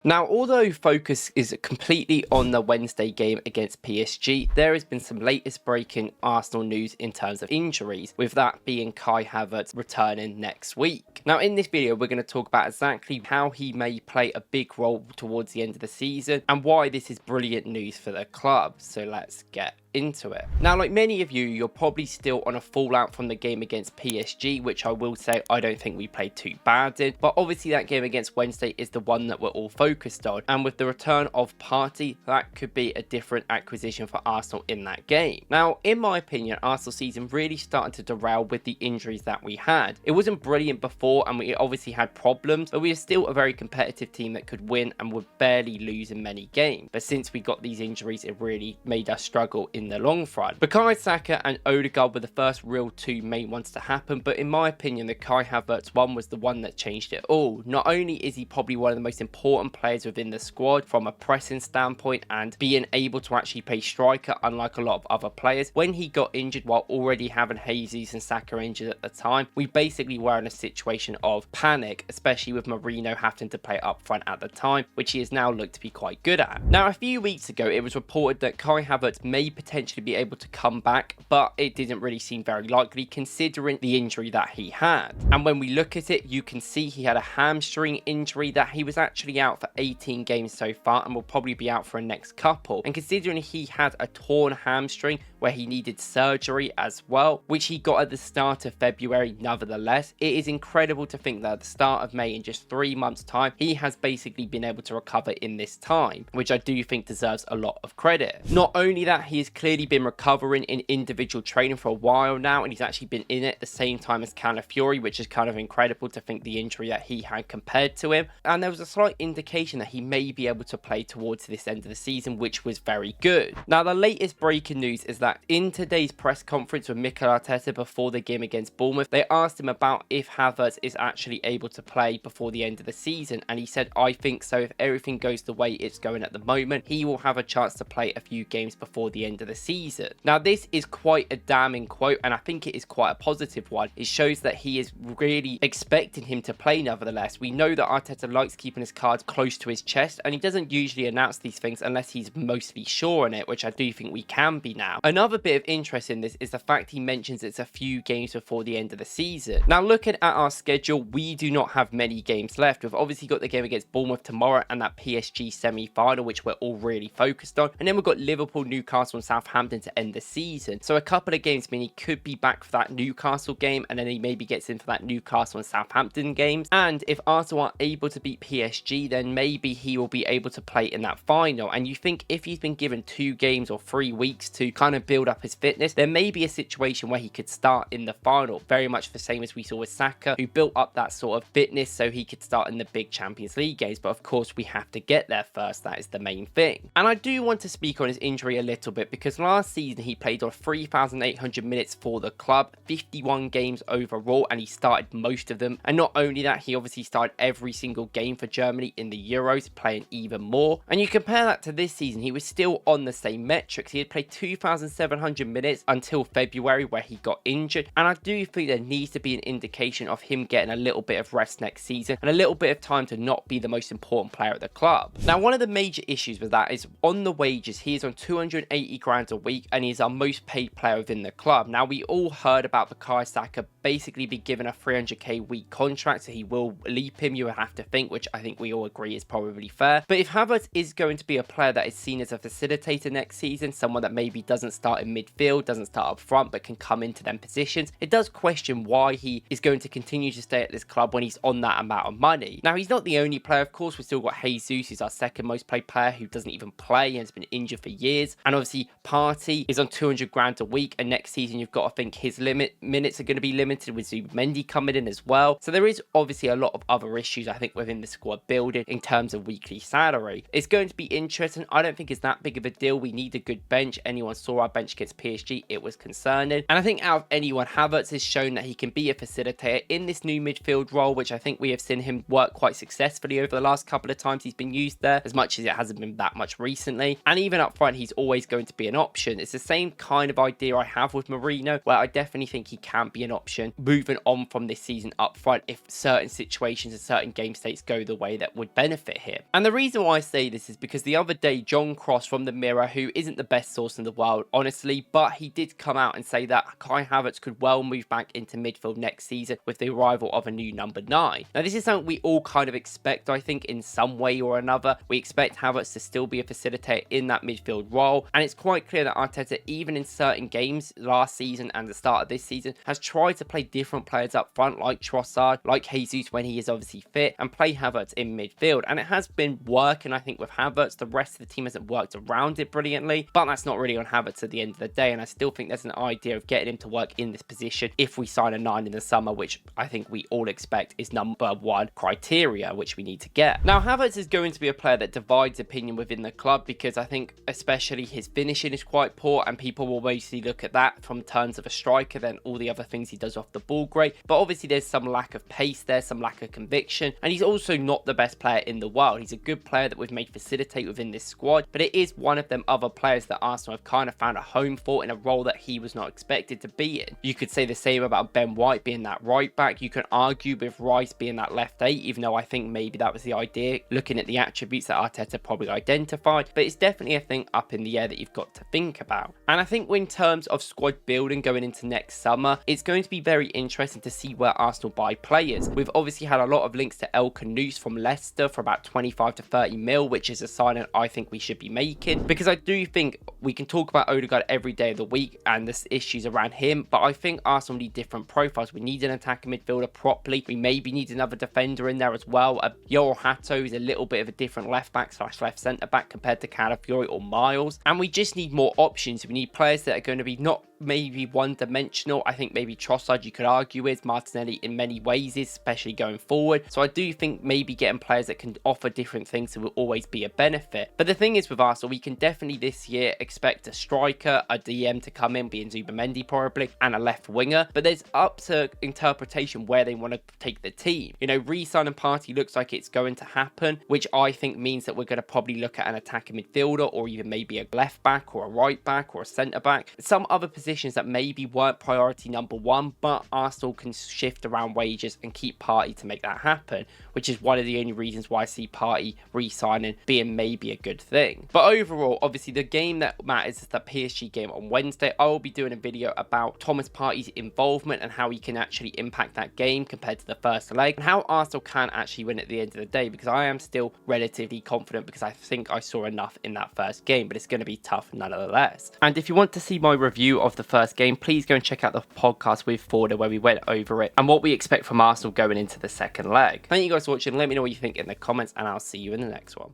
Now, although focus is completely on the Wednesday game against PSG, there has been some latest breaking Arsenal news in terms of injuries, with that being Kai Havertz returning next week. Now, in this video, we're going to talk about exactly how he may play a big role towards the end of the season and why this is brilliant news for the club. So let's get into it. Now, like many of you, you're probably still on a fallout from the game against PSG, which I will say I don't think we played too bad in, but obviously that game against Wednesday is the one that we're all focused on, and with the return of Partey, that could be a different acquisition for Arsenal in that game. Now, in my opinion, Arsenal season really started to derail with the injuries that we had. It wasn't brilliant before, and we obviously had problems, but we are still a very competitive team that could win and would barely lose in many games. But since we got these injuries, it really made us struggle in the long run. Bukayo Saka and Odegaard were the first real two main ones to happen, but in my opinion, the Kai Havertz one was the one that changed it all. Not only is he probably one of the most important players within the squad from a pressing standpoint and being able to actually play striker, unlike a lot of other players, when he got injured while already having Jesus and Saka injured at the time, we basically were in a situation of panic, especially with Marino having to play up front at the time, which he has now looked to be quite good at. Now, a few weeks ago, it was reported that Kai Havertz may potentially be able to come back, but it didn't really seem very likely considering the injury that he had. And when we look at it, you can see he had a hamstring injury that he was actually out for 18 games so far and will probably be out for a next couple. And considering he had a torn hamstring where he needed surgery as well, which he got at the start of February, nevertheless, it is incredible to think that at the start of May, in just 3 months time, he has basically been able to recover in this time, which I do think deserves a lot of credit. Not only that, he has clearly been recovering in individual training for a while now, and he's actually been in it at the same time as Calafiori, which is kind of incredible to think the injury that he had compared to him. And there was a slight indication that he may be able to play towards this end of the season, which was very good. Now, the latest breaking news is that in today's press conference with Mikel Arteta before the game against Bournemouth, they asked him about if Havertz is actually able to play before the end of the season, and he said, "I think so. If everything goes the way it's going at the moment, he will have a chance to play a few games before the end of the season." Now, this is quite a damning quote, and I think it is quite a positive one. It shows that he is really expecting him to play nevertheless. We know that Arteta likes keeping his cards close to his chest, and he doesn't usually announce these things unless he's mostly sure on it, which I do think we can be now. Another bit of interest in this is the fact he mentions it's a few games before the end of the season. Now, looking at our schedule, we do not have many games left. We've obviously got the game against Bournemouth tomorrow and that PSG semi-final, which we're all really focused on. And then we've got Liverpool, Newcastle and Southampton to end the season. So a couple of games mean he could be back for that Newcastle game, and then he maybe gets in for that Newcastle and Southampton games. And if Arsenal are able to beat PSG, then maybe he will be able to play in that final. And you think if he's been given 2 games or 3 weeks to kind of build up his fitness, there may be a situation where he could start in the final, very much the same as we saw with Saka, who built up that sort of fitness so he could start in the big Champions League games. But of course, we have to get there first. That is the main thing. And I do want to speak on his injury a little bit, because last season he played on 3,800 minutes for the club, 51 games overall, and he started most of them. And not only that, he obviously started every single game for Germany in the Euros, playing even more. And you compare that to this season, he was still on the same metrics. He had played 2,700 minutes until February, where he got injured. And I do think there needs to be an indication of him getting a little bit of rest next season and a little bit of time to not be the most important player at the club. Now, one of the major issues with that is on the wages. He is on 280 grand a week, and he's our most paid player within the club. Now, we all heard about Bukayo Saka basically be given a 300k week contract, so he will leap him, you would have to think, which I think we all agree is probably fair. But if Havertz is going to be a player that is seen as a facilitator next season, someone that maybe doesn't start in midfield, doesn't start up front, but can come into them positions, it does question why he is going to continue to stay at this club when he's on that amount of money. Now, he's not the only player, of course. We've still got Jesus, who's our second most paid player, who doesn't even play and has been injured for years. And obviously, Partey is on 200 grand a week, and next season you've got to think his minutes are going to be limited with Zubimendi coming in as well. So there is obviously a lot of other issues, I think, within the squad building in terms of weekly salary. It's going to be interesting. I don't think it's that big of a deal. We need a good bench. Anyone saw our bench against PSG, it was concerning. And I think out of anyone, Havertz has shown that he can be a facilitator in this new midfield role, which I think we have seen him work quite successfully over the last couple of times he's been used there, as much as it hasn't been that much recently. And even up front, he's always going to be an option. It's the same kind of idea I have with Mourinho, where I definitely think he can be an option moving on from this season up front if certain situations and certain game states go the way that would benefit him. And the reason why I say this is because the other day, John Cross from the Mirror, who isn't the best source in the world, honestly, but he did come out and say that Kai Havertz could well move back into midfield next season with the arrival of a new number 9. Now, this is something we all kind of expect, I think, in some way or another. We expect Havertz to still be a facilitator in that midfield role, and it's quite clear that Arteta, even in certain games last season and the start of this season, has tried to play different players up front, like Trossard, like Jesus when he is obviously fit, and play Havertz in midfield. And it has been working, I think, with Havertz. The rest of the team hasn't worked around it brilliantly, but that's not really on Havertz at the end of the day, and I still think there's an idea of getting him to work in this position if we sign a 9 in the summer, which I think we all expect is number 1 criteria, which we need to get. Now, Havertz is going to be a player that divides opinion within the club, because I think especially his finishing is quite poor, and people will mostly look at that from terms of a striker than all the other things he does off the ball great. But obviously there's some lack of pace there, some lack of conviction, and he's also not the best player in the world. He's a good player that we've made facilitate within this squad, but it is one of them other players that Arsenal have kind of found a home for in a role that he was not expected to be in. You could say the same about Ben White being that right back. You can argue with Rice being that left 8, even though I think maybe that was the idea looking at the attributes that Arteta probably identified, but it's definitely a thing up in the air that you've got to think about. And I think in terms of squad building going into next summer, it's going to be very interesting to see where Arsenal buy players. We've obviously had a lot of links to El Khanous from Leicester for about 25 to 30 mil, which is a signing I think we should be making, because I do think we can talk about Odegaard every day of the week and the issues around him, but I think Arsenal need different profiles. We need an attacking midfielder properly. We maybe need another defender in there as well. Yoel Hato is a little bit of a different left back / left centre back compared to Calafiori or Miles, and we just need more options. We need players that are going to be not maybe one-dimensional. I think maybe Trossard you could argue with, Martinelli in many ways is, especially going forward. So I do think maybe getting players that can offer different things will always be a benefit. But the thing is with Arsenal, we can definitely this year expect a striker, a DM to come in, being Zubimendi probably, and a left winger. But there's up to interpretation where they want to take the team. You know, re-signing Partey looks like it's going to happen, which I think means that we're going to probably look at an attacking midfielder, or even maybe a left back or a right back or a centre back. Some other positions that maybe weren't priority number 1, but Arsenal can shift around wages and keep Partey to make that happen, which is one of the only reasons why I see Partey re-signing being maybe a good thing. But overall, obviously the game that matters is the PSG game on Wednesday. I will be doing a video about Thomas Partey's involvement and how he can actually impact that game compared to the first leg, and how Arsenal can actually win at the end of the day, because I am still relatively confident, because I think I saw enough in that first game, but it's going to be tough nonetheless. And if you want to see my review of the first game, please go and check out the podcast with Forder where we went over it and what we expect from Arsenal going into the second leg. Thank you guys for watching. Let me know what you think in the comments, and I'll see you in the next one.